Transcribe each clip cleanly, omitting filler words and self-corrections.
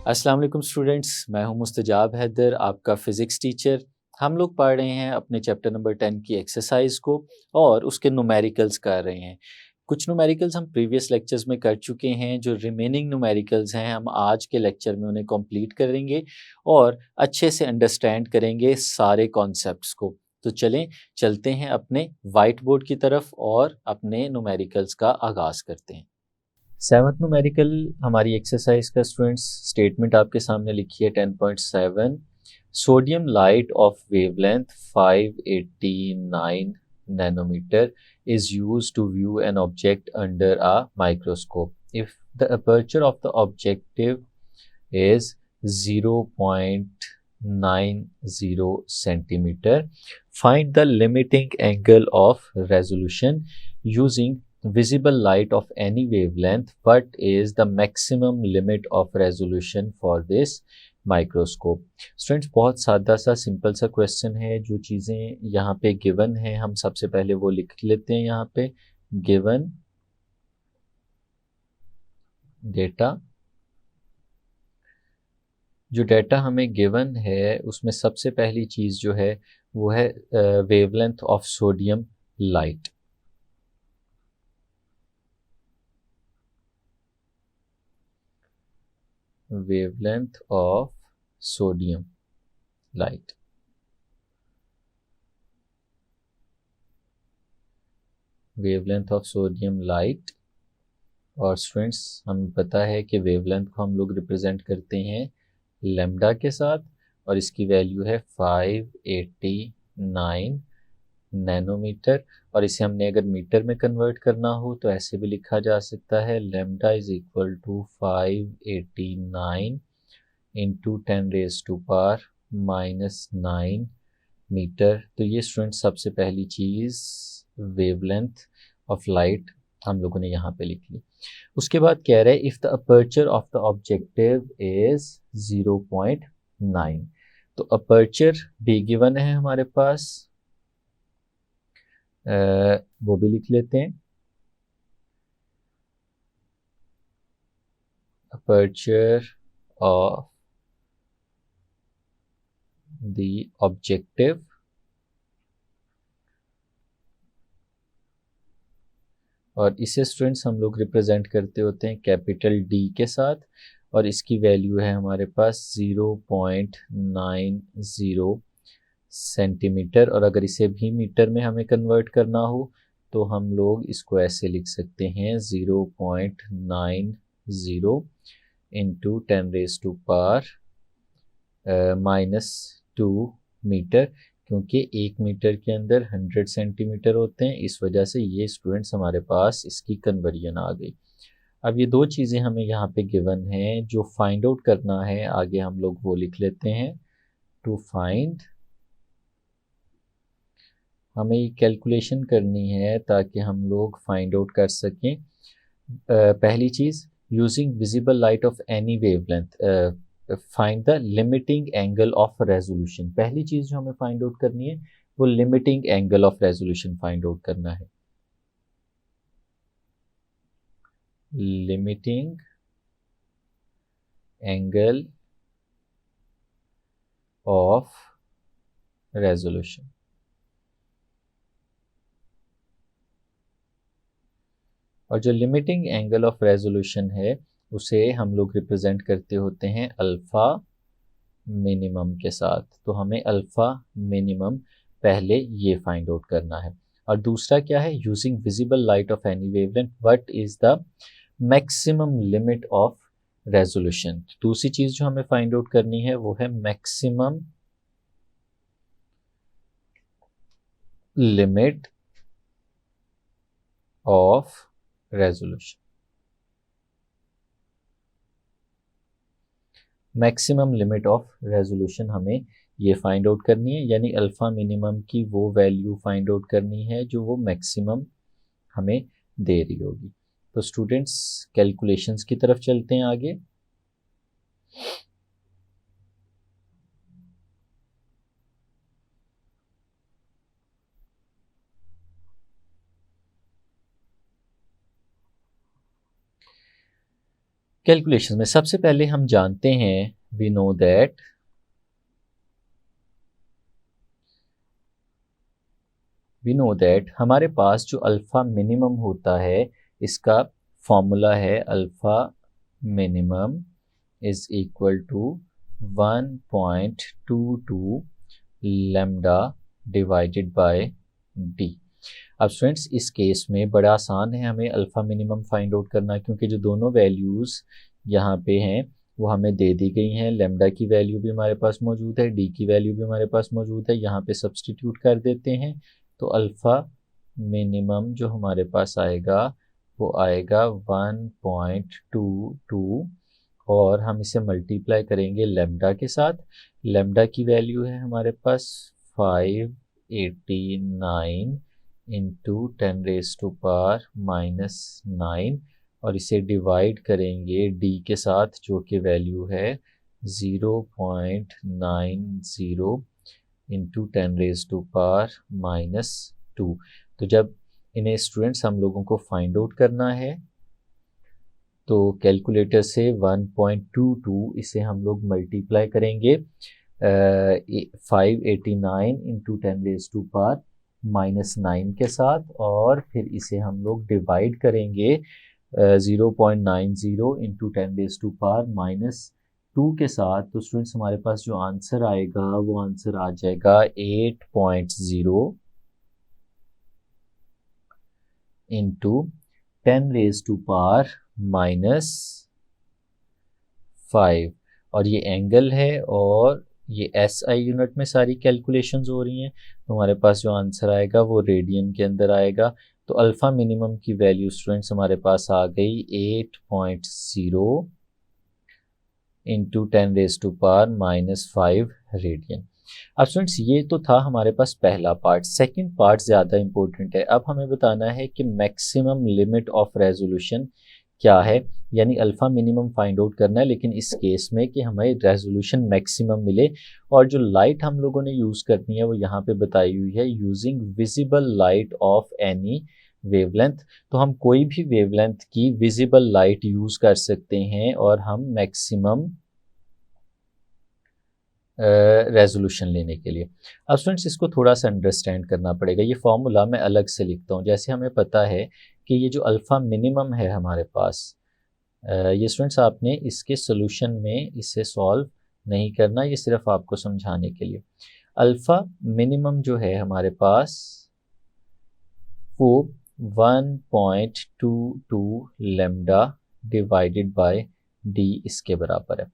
अस्सलाम वालेकुम स्टूडेंट्स, मैं हूं मुस्तजाब हैदर, आपका फ़िज़िक्स टीचर। हम लोग पढ़ रहे हैं अपने चैप्टर नंबर 10 की एक्सरसाइज को और उसके न्यूमेरिकल्स कर रहे हैं। कुछ न्यूमेरिकल्स हम प्रीवियस लेक्चर्स में कर चुके हैं, जो रिमेनिंग न्यूमेरिकल्स हैं हम आज के लेक्चर में उन्हें कंप्लीट करेंगे और अच्छे से अंडरस्टैंड करेंगे सारे कॉन्सेप्ट्स को। तो चलें, चलते हैं अपने वाइट बोर्ड की तरफ और अपने न्यूमेरिकल्स का आगाज़ करते हैं। सेवन्थ न्यूमेरिकल हमारी एक्सरसाइज का स्टूडेंट्स स्टेटमेंट आपके सामने लिखी है 10.7। Sodium light of wavelength 589 nanometre is used to view an object under a microscope. If the aperture of the objective is 0.90 centimeter, find the limiting angle of resolution using visible light of any wavelength. What is the maximum limit of resolution for this microscope. Students, बहुत सादा सा simple सा question है। जो चीज़ें यहाँ पे given है हम सबसे पहले वो लिख लेते हैं। यहाँ पे गिवन डेटा, जो डेटा हमें गिवन है उसमें सबसे पहली चीज़ जो है वो है wavelength of sodium light. Wavelength of sodium light. Wavelength of sodium light. और स्टूडेंट्स, हमें पता है कि वेवलेंथ को हम लोग रिप्रेजेंट करते हैं लैम्डा के साथ और इसकी वैल्यू है 589 नैनोमीटर। और इसे हमने अगर मीटर में कन्वर्ट करना हो तो ऐसे भी लिखा जा सकता है, lambda is equal to 589 into 10⁻⁻⁹ metre. तो ये स्टूडेंट सबसे पहली चीज़ वेवलेंथ ऑफ लाइट हम लोगों ने यहाँ पे लिख ली। उसके बाद कह रहे हैं if the aperture of the objective is 0.9। तो अपर्चर भी गिवन है हमारे पास, वो भी लिख लेते हैं। अपर्चर ऑफ द ऑब्जेक्टिव और इसे स्टूडेंट्स हम लोग रिप्रेजेंट करते होते हैं कैपिटल डी के साथ और इसकी वैल्यू है हमारे पास 0.90 सेंटीमीटर। और अगर इसे भी मीटर में हमें कन्वर्ट करना हो तो हम लोग इसको ऐसे लिख सकते हैं 0.90 इंटू 10⁻⁻² मीटर, क्योंकि 1 मीटर के अंदर 100 सेंटीमीटर होते हैं। इस वजह से ये स्टूडेंट्स हमारे पास इसकी कन्वर्जन आ गई। अब ये दो चीज़ें हमें यहाँ पे गिवन हैं, जो फाइंड आउट करना है आगे हम लोग वो लिख लेते हैं। टू फाइंड, हमें ये कैलकुलेशन करनी है ताकि हम लोग फाइंड आउट कर सकें। पहली चीज़, using visible light of any wavelength find the limiting angle of resolution. पहली चीज़ जो हमें फाइंड आउट करनी है वो limiting angle of resolution find out करना है। Limiting angle of resolution. और जो लिमिटिंग एंगल ऑफ रेजोल्यूशन है उसे हम लोग रिप्रेजेंट करते होते हैं अल्फ़ा मिनिमम के साथ। तो हमें अल्फ़ा मिनिमम पहले ये फाइंड आउट करना है। और दूसरा क्या है, using visible light of any wavelength what is the maximum limit of resolution. दूसरी चीज़ जो हमें फाइंड आउट करनी है वो है maximum limit of resolution. Maximum limit of resolution हमें ये फाइंड आउट करनी है, यानी अल्फ़ा मिनिमम की वो वैल्यू फाइंड आउट करनी है जो वो मैक्सिमम हमें दे रही होगी। तो स्टूडेंट्स, कैलकुलेशंस की तरफ चलते हैं आगे। कैलकुलेशन में सबसे पहले हम जानते हैं वी नो दैट हमारे पास जो अल्फ़ा मिनिमम होता है इसका फॉर्मूला है alpha minimum is equal to 1.22 lambda divided by D. अब स्टूडेंट्स इस केस में बड़ा आसान है हमें अल्फ़ा मिनिमम फाइंड आउट करना, क्योंकि जो दोनों वैल्यूज़ यहाँ पे हैं वो हमें दे दी गई हैं। लैम्डा की वैल्यू भी हमारे पास मौजूद है, डी की वैल्यू भी हमारे पास मौजूद है। यहाँ पे सब्सटीट्यूट कर देते हैं तो अल्फ़ा मिनिमम जो हमारे पास आएगा वो आएगा 1.22 और हम इसे मल्टीप्लाई करेंगे लैम्डा के साथ। लैम्डा की वैल्यू है हमारे पास 589 इंटू 10⁻⁻⁹ और इसे डिवाइड करेंगे डी के साथ जो कि वैल्यू है 0.90 इंटू 10⁻⁻²। तो जब इन्हें स्टूडेंट्स हम लोगों को फाइंड आउट करना है तो कैलकुलेटर से 1.22 इसे हम लोग मल्टीप्लाई करेंगे 589 इंटू 10⁻⁻⁹ के साथ और फिर इसे हम लोग डिवाइड करेंगे 0.90 इंटू 10⁻⁻² के साथ। तो स्टूडेंट्स हमारे पास जो आंसर आएगा वो आंसर आ जाएगा 8.0 इंटू 10⁻⁻⁵ और ये एंगल है और ये SI यूनिट में सारी कैलकुलेशंस हो रही हैं। तो हमारे पास जो आंसर आएगा वो रेडियन के अंदर आएगा। तो अल्फ़ा मिनिमम की वैल्यू स्टूडेंट्स हमारे पास आ गई 8.0 इंटू 10⁻⁻⁵ रेडियन। अब स्टूडेंट्स ये तो था हमारे पास पहला पार्ट। सेकंड पार्ट ज़्यादा इंपॉर्टेंट है। अब हमें बताना है कि मैक्सिमम लिमिट ऑफ रेजोल्यूशन क्या है, यानी अल्फ़ा मिनिमम फाइंड आउट करना है, लेकिन इस केस में कि हमें रेजोल्यूशन मैक्सिमम मिले। और जो लाइट हम लोगों ने यूज़ करनी है वो यहाँ पे बताई हुई है, using visible light of any wavelength. तो हम कोई भी वेवलेंथ की विजिबल लाइट यूज़ कर सकते हैं और हम मैक्सिमम रेजोल्यूशन लेने के लिए। अब स्टूडेंट्स इसको थोड़ा सा अंडरस्टैंड करना पड़ेगा। ये फॉर्मूला मैं अलग से लिखता हूँ। जैसे हमें पता है कि ये जो अल्फ़ा मिनिमम है हमारे पास, ये स्टूडेंट्स आपने इसके सोल्यूशन में इसे सॉल्व नहीं करना, ये सिर्फ आपको समझाने के लिए। अल्फ़ा मिनिमम जो है हमारे पास वो 1.22 लैम्डा डिवाइडेड बाय डी इसके बराबर है।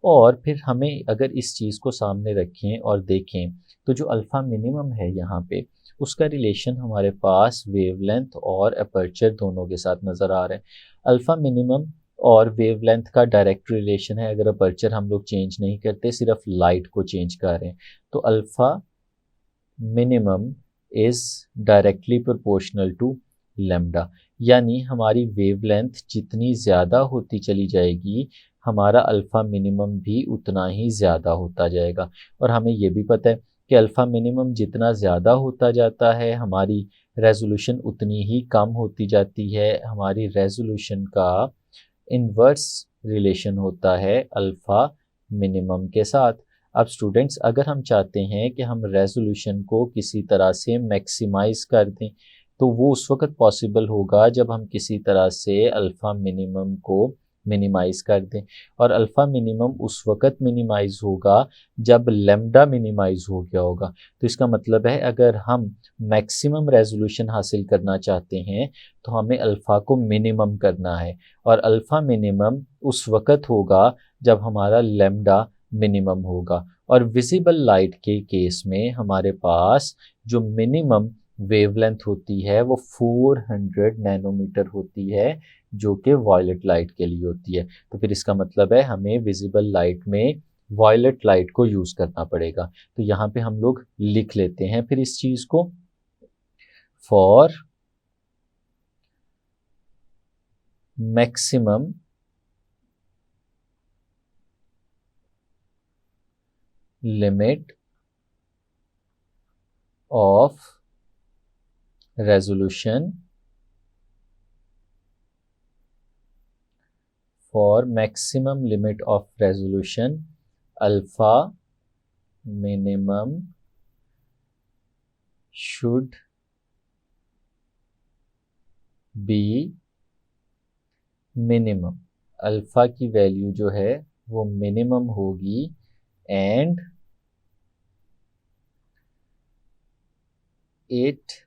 और फिर हमें अगर इस चीज़ को सामने रखें और देखें तो जो अल्फ़ा मिनिमम है यहाँ पे उसका रिलेशन हमारे पास वेवलेंथ और अपर्चर दोनों के साथ नज़र आ रहा है। अल्फ़ा मिनिमम और वेवलेंथ का डायरेक्ट रिलेशन है। अगर अपर्चर हम लोग चेंज नहीं करते, सिर्फ लाइट को चेंज कर रहे हैं, तो alpha minimum is directly proportional to lambda. यानी हमारी वेवलेंथ जितनी ज़्यादा होती चली जाएगी हमारा अल्फ़ा मिनिमम भी उतना ही ज़्यादा होता जाएगा। और हमें ये भी पता है कि अल्फ़ा मिनिमम जितना ज़्यादा होता जाता है हमारी रेजोल्यूशन उतनी ही कम होती जाती है। हमारी रेजोल्यूशन का इन्वर्स रिलेशन होता है अल्फ़ा मिनिमम के साथ। अब स्टूडेंट्स अगर हम चाहते हैं कि हम रेजोल्यूशन को किसी तरह से मैक्सिमाइज़ कर दें तो वो उस वक्त पॉसिबल होगा जब हम किसी तरह से अल्फ़ा मिनिमम को मिनिमाइज़ कर दें। और अल्फ़ा मिनिमम उस वक्त मिनिमाइज़ होगा जब लैम्डा मिनिमाइज़ हो गया होगा। तो इसका मतलब है अगर हम मैक्सिमम रेजोल्यूशन हासिल करना चाहते हैं तो हमें अल्फ़ा को मिनिमम करना है। और अल्फ़ा मिनिमम उस वक्त होगा जब हमारा लैम्डा मिनिमम होगा। और विजिबल लाइट के केस में हमारे पास जो मिनिमम वेवलेंथ होती है वो 400 नैनोमीटर होती है, जो कि वायलेट लाइट के लिए होती है। तो फिर इसका मतलब है हमें विजिबल लाइट में वायलेट लाइट को यूज़ करना पड़ेगा। तो यहाँ पे हम लोग लिख लेते हैं फिर इस चीज़ को, for maximum limit of resolution for maximum limit of resolution alpha minimum should be minimum, alpha की वैल्यू जो है वो मिनिमम होगी and it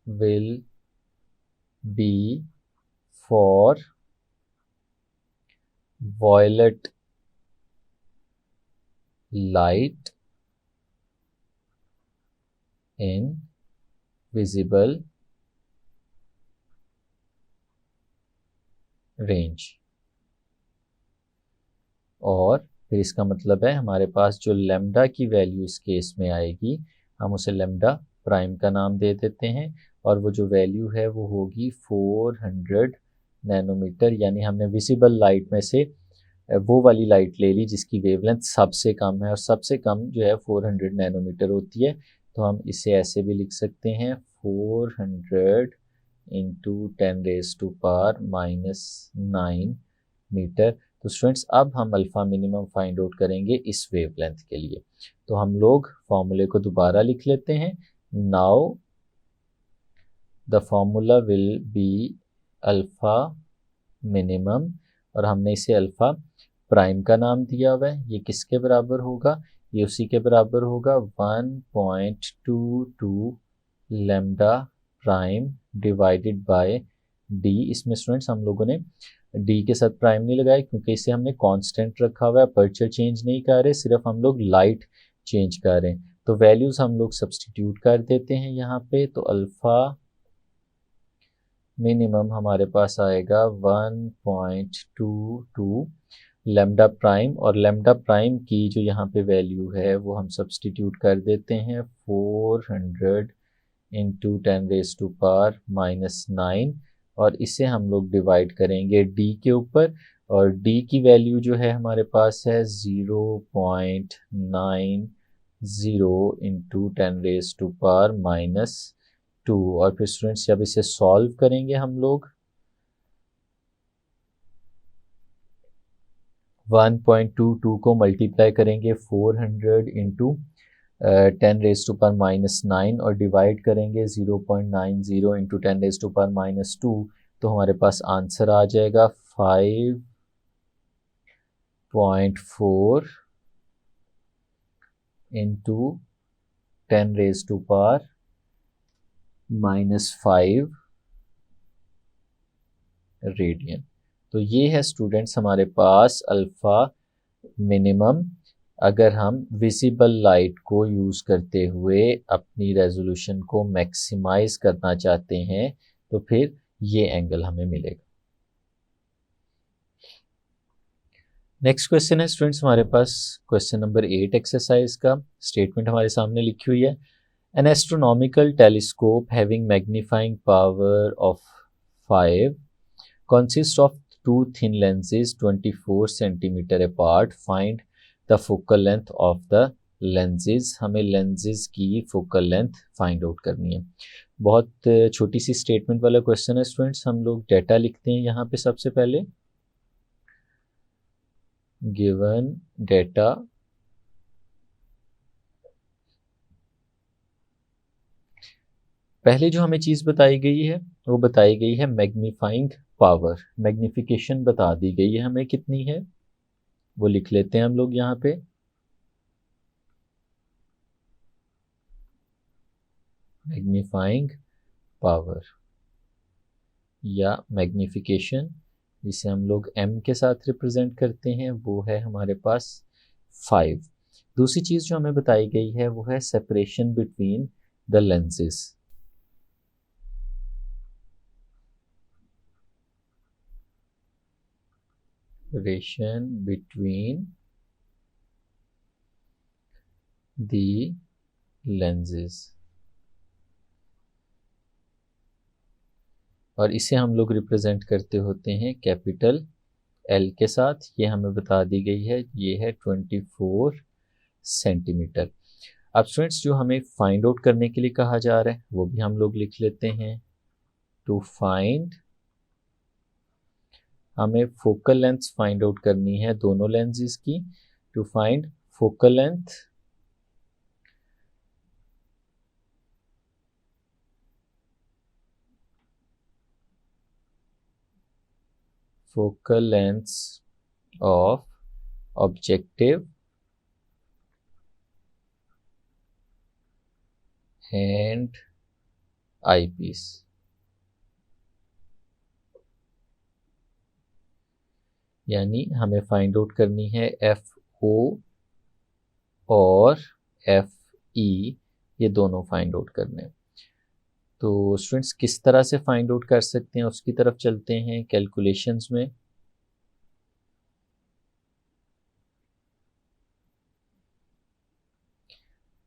will be for violet light in visible range। और फिर इसका मतलब है हमारे पास जो लैम्डा की वैल्यू इस केस में आएगी हम उसे लैम्डा प्राइम का नाम दे देते हैं और वो जो वैल्यू है वो होगी 400 नैनोमीटर, यानी हमने विजिबल लाइट में से वो वाली लाइट ले ली जिसकी वेवलेंथ सबसे कम है और सबसे कम जो है 400 नैनोमीटर होती है। तो हम इसे ऐसे भी लिख सकते हैं 400 इंटू 10⁻⁻⁹ मीटर। तो स्टूडेंट्स अब हम अल्फ़ा मिनिमम फाइंड आउट करेंगे इस वेवलेंथ के लिए। तो हम लोग फॉर्मूले को दोबारा लिख लेते हैं। Now the formula will be alpha minimum और हमने इसे अल्फ़ा प्राइम का नाम दिया हुआ है। ये किसके बराबर होगा? ये उसी के बराबर होगा 1.22 lambda prime divided by D. इसमें स्टूडेंट्स हम लोगों ने डी के साथ प्राइम नहीं लगाया क्योंकि इसे हमने कांस्टेंट रखा हुआ है, अपर्चर चेंज नहीं कर रहे, सिर्फ हम लोग लाइट चेंज कर रहे हैं। तो वैल्यूज़ हम लोग सब्सटीट्यूट कर देते हैं यहाँ पे। तो अल्फ़ा मिनिमम हमारे पास आएगा 1.22 लैम्डा प्राइम और लैम्डा प्राइम की जो यहाँ पे वैल्यू है वो हम सब्सटीट्यूट कर देते हैं 400 इंटू 10⁻⁹ और इसे हम लोग डिवाइड करेंगे डी के ऊपर और डी की वैल्यू जो है हमारे पास है 0.90 इंटू 10⁻⁻² और फिर स्टूडेंट्स जब इसे सॉल्व करेंगे हम लोग 1.22 को मल्टीप्लाई करेंगे 400 इंटू 10⁻⁹ और डिवाइड करेंगे 0.90 इंटू 10⁻⁻² तो हमारे पास आंसर आ जाएगा 5.4 इंटू 10⁻⁻5 रेडियन। तो ये है स्टूडेंट्स हमारे पास अल्फ़ा मिनिमम अगर हम विजिबल लाइट को यूज़ करते हुए अपनी रेजोल्यूशन को मैक्सिमाइज करना चाहते हैं तो फिर ये एंगल हमें मिलेगा। नेक्स्ट क्वेश्चन है स्टूडेंट्स हमारे पास क्वेश्चन नंबर 8 एक्सरसाइज का। स्टेटमेंट हमारे सामने लिखी हुई है। N astronomical telescope having magnifying power of 5 consists of two thin lenses 24 centimeter apart. Find the focal length of the lenses। हमें lenses की focal length find out करनी है। बहुत छोटी सी स्टेटमेंट वाला क्वेश्चन है स्टूडेंट्स। हम लोग डेटा लिखते हैं यहाँ पे सबसे पहले। गिवन डेटा पहले जो हमें चीज़ बताई गई है वो बताई गई है मैग्नीफाइंग पावर, मैग्निफिकेशन बता दी गई है हमें कितनी है वो लिख लेते हैं हम लोग यहाँ पे। मैग्नीफाइंग पावर या मैग्निफिकेशन जिसे हम लोग m के साथ रिप्रेजेंट करते हैं वो है हमारे पास 5। दूसरी चीज़ जो हमें बताई गई है वो है separation between the lenses. Separation between the lenses और इसे हम लोग रिप्रेजेंट करते होते हैं कैपिटल L के साथ। ये हमें बता दी गई है, ये है 24 सेंटीमीटर। अब स्टूडेंट्स जो हमें फाइंड आउट करने के लिए कहा जा रहा है वो भी हम लोग लिख लेते हैं। टू फाइंड हमें फोकल लेंथ फाइंड आउट करनी है दोनों लेंसेज की। To find focal length of objective and eyepiece। यानी हमें फाइंड आउट करनी है FO और FE, ये दोनों फाइंड आउट करने हैं। तो स्टूडेंट्स किस तरह से फाइंड आउट कर सकते हैं उसकी तरफ चलते हैं कैलकुलेशंस में।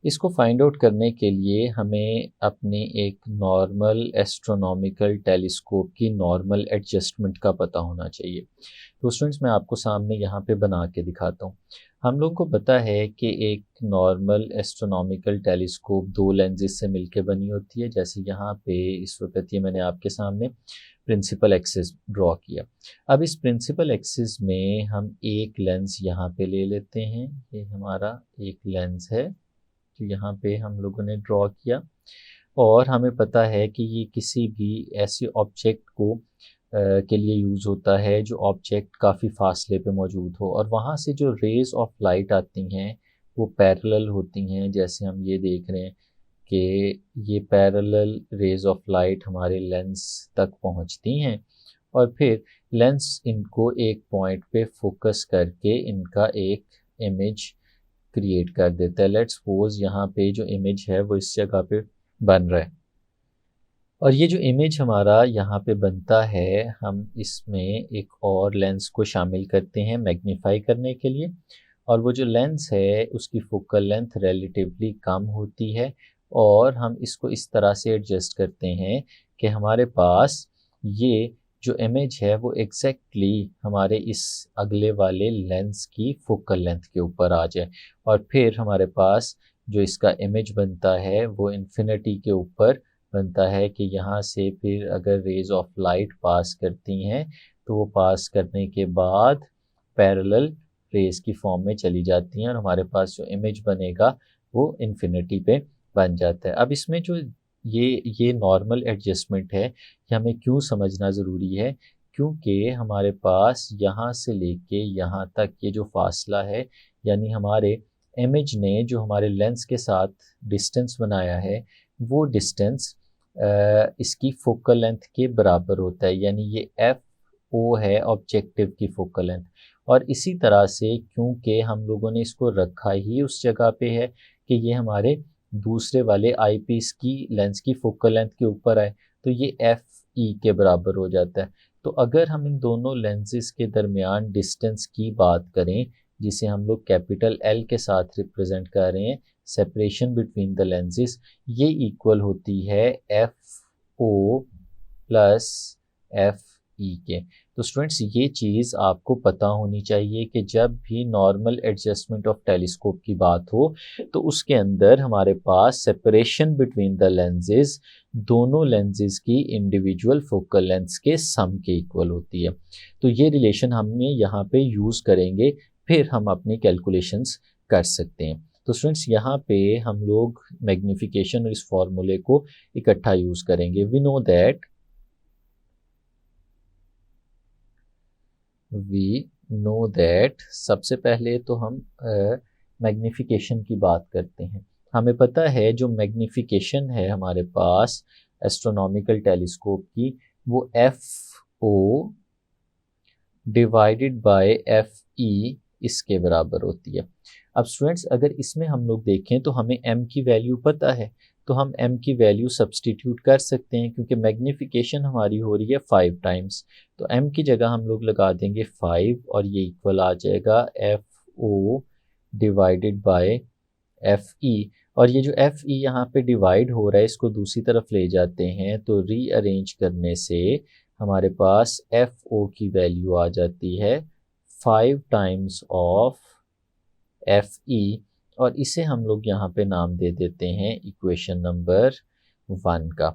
इसको फाइंड आउट करने के लिए हमें अपने एक नॉर्मल एस्ट्रोनॉमिकल टेलीस्कोप की नॉर्मल एडजस्टमेंट का पता होना चाहिए। तो स्टूडेंट्स मैं आपको सामने यहाँ पे बना के दिखाता हूँ। हम लोग को पता है कि एक नॉर्मल एस्ट्रोनॉमिकल टेलीस्कोप दो लेंसेज से मिलके बनी होती है। जैसे यहाँ पे इस वक्त ये मैंने आपके सामने प्रिंसिपल एक्सिस ड्रॉ किया। अब इस प्रिंसिपल एक्सिस में हम एक लेंस यहाँ पे ले लेते हैं, ये हमारा एक लेंस है तो यहाँ पे हम लोगों ने ड्रॉ किया। और हमें पता है कि ये किसी भी ऐसे ऑब्जेक्ट को के लिए यूज़ होता है जो ऑब्जेक्ट काफ़ी फासले पे मौजूद हो, और वहाँ से जो रेज़ ऑफ लाइट आती हैं वो पैरेलल होती हैं। जैसे हम ये देख रहे हैं कि ये पैरेलल रेज़ ऑफ लाइट हमारे लेंस तक पहुँचती हैं और फिर लेंस इनको एक पॉइंट पे फोकस करके इनका एक इमेज क्रिएट कर देता है। लेट्स सपोज यहाँ पे जो इमेज है वो इस जगह पे बन रहा है, और ये जो इमेज हमारा यहाँ पे बनता है हम इसमें एक और लेंस को शामिल करते हैं मैग्नीफाई करने के लिए। और वो जो लेंस है उसकी फोकल लेंथ रिलेटिवली कम होती है, और हम इसको इस तरह से एडजस्ट करते हैं कि हमारे पास ये जो इमेज है वो एग्जैक्टली हमारे इस अगले वाले लेंस की फोकल लेंथ के ऊपर आ जाए, और फिर हमारे पास जो इसका इमेज बनता है वो इन्फिनिटी के ऊपर बनता है कि यहाँ से फिर अगर रेज ऑफ लाइट पास करती हैं तो वो पास करने के बाद पैरेलल रेज की फॉर्म में चली जाती हैं, और हमारे पास जो इमेज बनेगा वो इन्फिनिटी पे बन जाता है। अब इसमें जो ये नॉर्मल एडजस्टमेंट है ये हमें क्यों समझना ज़रूरी है, क्योंकि हमारे पास यहाँ से लेके यहाँ तक ये जो फासला है, यानी हमारे इमेज ने जो हमारे लेंस के साथ डिस्टेंस बनाया है वो डिस्टेंस इसकी फोकल लेंथ के बराबर होता है। यानी ये FO है ऑब्जेक्टिव की फोकल लेंथ। और इसी तरह से क्योंकि हम लोगों ने इसको रखा ही उस जगह पे है कि ये हमारे दूसरे वाले आईपीस की लेंस की फोकल लेंथ के ऊपर आए, तो ये FE के बराबर हो जाता है। तो अगर हम इन दोनों लेंसेज के दरमियान डिस्टेंस की बात करें, जिसे हम लोग कैपिटल L के साथ रिप्रेजेंट कर रहे हैं, सेपरेशन बिटवीन द लेंसेज, ये इक्वल होती है FO प्लस FE के। तो स्टूडेंट्स ये चीज़ आपको पता होनी चाहिए कि जब भी नॉर्मल एडजस्टमेंट ऑफ टेलीस्कोप की बात हो तो उसके अंदर हमारे पास सेपरेशन बिटवीन द लेंसेज दोनों लेंसेज की इंडिविजुअल फोकल लेंथ्स के सम के इक्वल होती है। तो ये रिलेशन हमें यहाँ पे यूज़ करेंगे, फिर हम अपनी कैलकुलेशंस कर सकते हैं। तो स्टूडेंट्स यहाँ पे हम लोग मैग्नीफिकेशन और इस फॉर्मूले को इकट्ठा यूज़ करेंगे। वी नो दैट सबसे पहले तो हम मैग्नीफिकेशन की बात करते हैं। हमें पता है जो मैग्नीफिकेशन है हमारे पास एस्ट्रोनॉमिकल टेलीस्कोप की वो FO डिवाइडेड बाय FE इसके बराबर होती है। अब स्टूडेंट्स अगर इसमें हम लोग देखें तो हमें m की वैल्यू पता है, तो हम m की वैल्यू सब्सटीट्यूट कर सकते हैं क्योंकि मैग्नीफिकेशन हमारी हो रही है 5 टाइम्स। तो m की जगह हम लोग लगा देंगे 5 और ये इक्वल आ जाएगा FO डिवाइडेड बाय FE। और ये जो FE यहाँ पे डिवाइड हो रहा है इसको दूसरी तरफ ले जाते हैं तो रीअरेंज करने से हमारे पास FO की वैल्यू आ जाती है 5 टाइम्स ऑफ FE, और इसे हम लोग यहाँ पे नाम दे देते हैं इक्वेशन नंबर 1 का।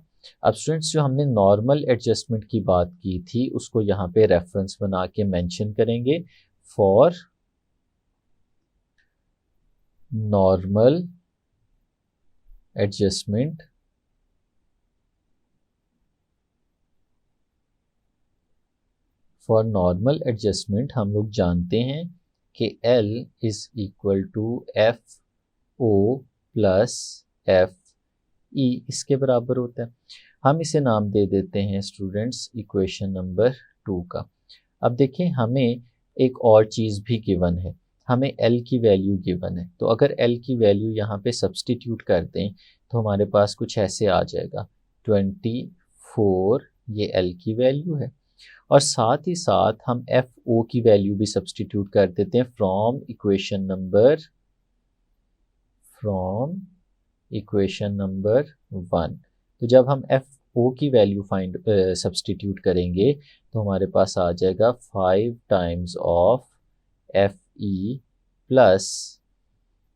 अब स्टूडेंट्स जो हमने नॉर्मल एडजस्टमेंट की बात की थी उसको यहाँ पे रेफरेंस बना के मेंशन करेंगे, फॉर नॉर्मल एडजस्टमेंट हम लोग जानते हैं कि L is equal to F O plus F E इसके बराबर होता है। हम इसे नाम दे देते हैं स्टूडेंट्स इक्वेशन नंबर 2 का। अब देखें हमें एक और चीज़ भी गिवन है, हमें L की वैल्यू गिवन है, तो अगर L की वैल्यू यहाँ पे सब्स्टिट्यूट कर दें तो हमारे पास कुछ ऐसे आ जाएगा 24, ये L की वैल्यू है। और साथ ही साथ हम एफ ओ की वैल्यू भी सब्स्टिट्यूट कर देते हैं फ्रॉम इक्वेशन नंबर 1। तो जब हम एफ ओ की वैल्यू सब्स्टिट्यूट करेंगे तो हमारे पास आ जाएगा 5 times of F E plus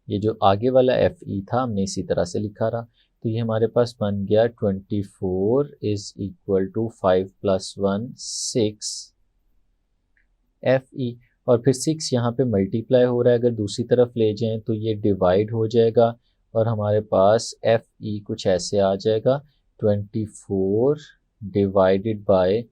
ये जो आगे वाला एफ ई था हमने इसी तरह से लिखा रहा, तो ये हमारे पास बन गया 24 is equal to 5 plus 1 6 F E. और फिर 6 यहाँ पे मल्टीप्लाई हो रहा है, अगर दूसरी तरफ ले जाएं तो ये डिवाइड हो जाएगा और हमारे पास एफ ई कुछ ऐसे आ जाएगा 24 डिवाइडेड बाय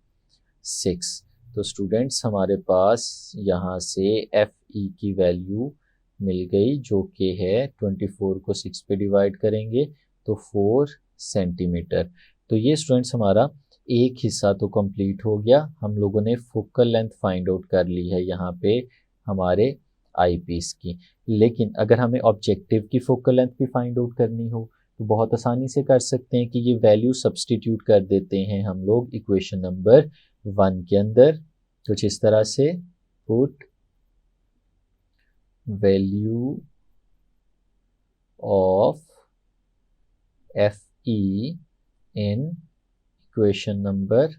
6। तो स्टूडेंट्स हमारे पास यहाँ से एफ ई की वैल्यू मिल गई जो कि है 24 को 6 पे डिवाइड करेंगे तो 4 सेंटीमीटर। तो ये स्टूडेंट्स हमारा एक हिस्सा तो कंप्लीट हो गया, हम लोगों ने फोकल लेंथ फाइंड आउट कर ली है यहाँ पे हमारे आईपीस की। लेकिन अगर हमें ऑब्जेक्टिव की फोकल लेंथ भी फाइंड आउट करनी हो तो बहुत आसानी से कर सकते हैं कि ये वैल्यू सब्स्टिट्यूट कर देते हैं हम लोग इक्वेशन नंबर 1 के अंदर, कुछ इस तरह से put value of F E in equation number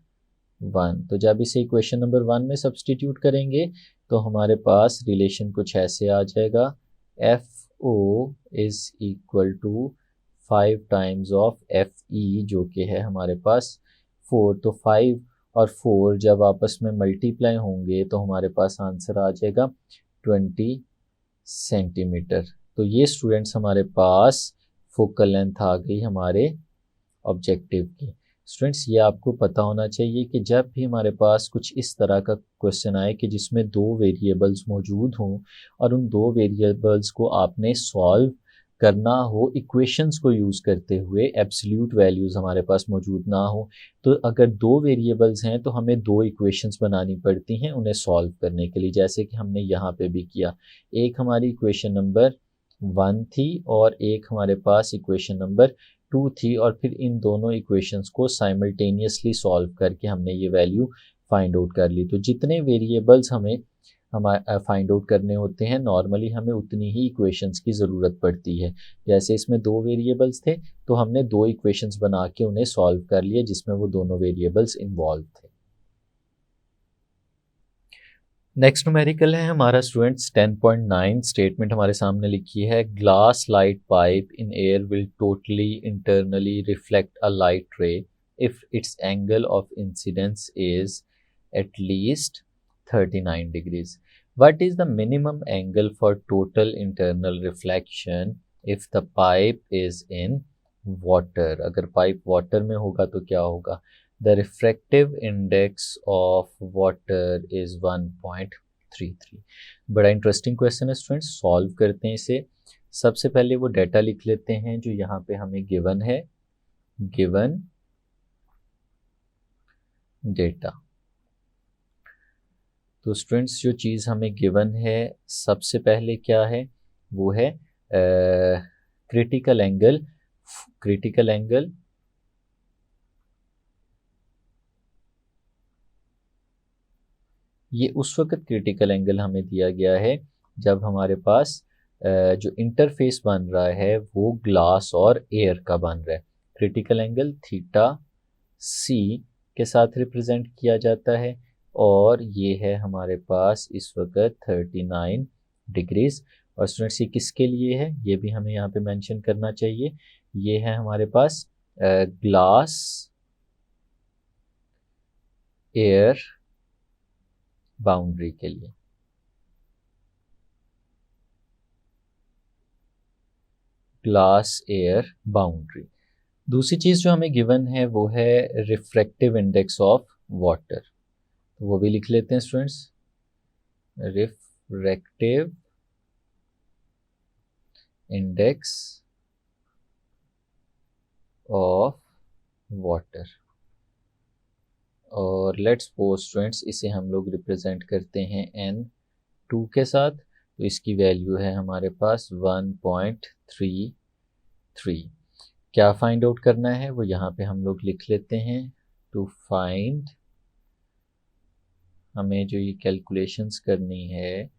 1। तो जब इसे इक्वेशन नंबर 1 में सब्स्टिट्यूट करेंगे तो हमारे पास रिलेशन कुछ ऐसे आ जाएगा, F O is equal to 5 times of F E जो कि है हमारे पास 4। तो 5 और 4 जब आपस में मल्टीप्लाई होंगे तो हमारे पास आंसर आ जाएगा 20 सेंटीमीटर। तो ये स्टूडेंट्स हमारे पास फोकल लेंथ आ गई हमारे ऑब्जेक्टिव की। स्टूडेंट्स ये आपको पता होना चाहिए कि जब भी हमारे पास कुछ इस तरह का क्वेश्चन आए कि जिसमें 2 वेरिएबल्स मौजूद हों और उन 2 वेरिएबल्स को आपने सॉल्व करना हो इक्वेशंस को यूज़ करते हुए, एब्सोल्यूट वैल्यूज़ हमारे पास मौजूद ना हो, तो अगर 2 वेरिएबल्स हैं तो हमें 2 इक्वेशंस बनानी पड़ती हैं उन्हें सॉल्व करने के लिए, जैसे कि हमने यहाँ पे भी किया। एक हमारी इक्वेशन नंबर 1 थी और एक हमारे पास इक्वेशन नंबर 2 थी, और फिर इन दोनों इक्वेशंस को साइमल्टेनियसली सॉल्व करके हमने ये वैल्यू फाइंड आउट कर ली। तो जितने वेरिएबल्स हमें फाइंड आउट करने होते हैं नॉर्मली हमें उतनी ही इक्वेशंस की ज़रूरत पड़ती है। जैसे इसमें 2 वेरिएबल्स थे तो हमने 2 इक्वेशंस बना के उन्हें सॉल्व कर लिया जिसमें वो दोनों वेरिएबल्स इन्वॉल्व थे। नेक्स्ट न्यूमेरिकल है हमारा स्टूडेंट्स 10.9। स्टेटमेंट हमारे सामने लिखी है, glass light pipe in air will totally internally reflect a light रे if it's angle of incidence is at least 39 degrees. What is the minimum angle for total internal reflection if the pipe is in water? अगर pipe water में होगा तो क्या होगा? The refractive index of water is 1.33. बड़ा interesting question है students, solve करते हैं इसे। सबसे पहले वो डाटा लिख लेते हैं जो यहाँ पे हमें गिवन है, गिवन डेटा। तो स्टूडेंट्स जो चीज़ हमें गिवन है सबसे पहले क्या है, वो है क्रिटिकल एंगल। क्रिटिकल एंगल ये उस वक्त क्रिटिकल एंगल हमें दिया गया है जब हमारे पास जो इंटरफेस बन रहा है वो ग्लास और एयर का बन रहा है। क्रिटिकल एंगल थीटा सी के साथ रिप्रेजेंट किया जाता है और ये है हमारे पास इस वक्त 39 डिग्रीज। और स्टूडेंट्स ये किसके लिए है ये भी हमें यहाँ पे मेंशन करना चाहिए। ये है हमारे पास ग्लास एयर बाउंड्री के लिए। Glass air boundary. दूसरी चीज़ जो हमें गिवन है वो है रिफ्रैक्टिव इंडेक्स ऑफ वाटर, तो वो भी लिख लेते हैं students. Refractive index of water, और लेट्स सपोज स्टूडेंट्स इसे हम लोग रिप्रेजेंट करते हैं N2 के साथ, तो इसकी वैल्यू है हमारे पास 1.33। क्या फाइंड आउट करना है वो यहाँ पे हम लोग लिख लेते हैं। टू फाइंड, हमें जो ये कैलकुलेशंस करनी है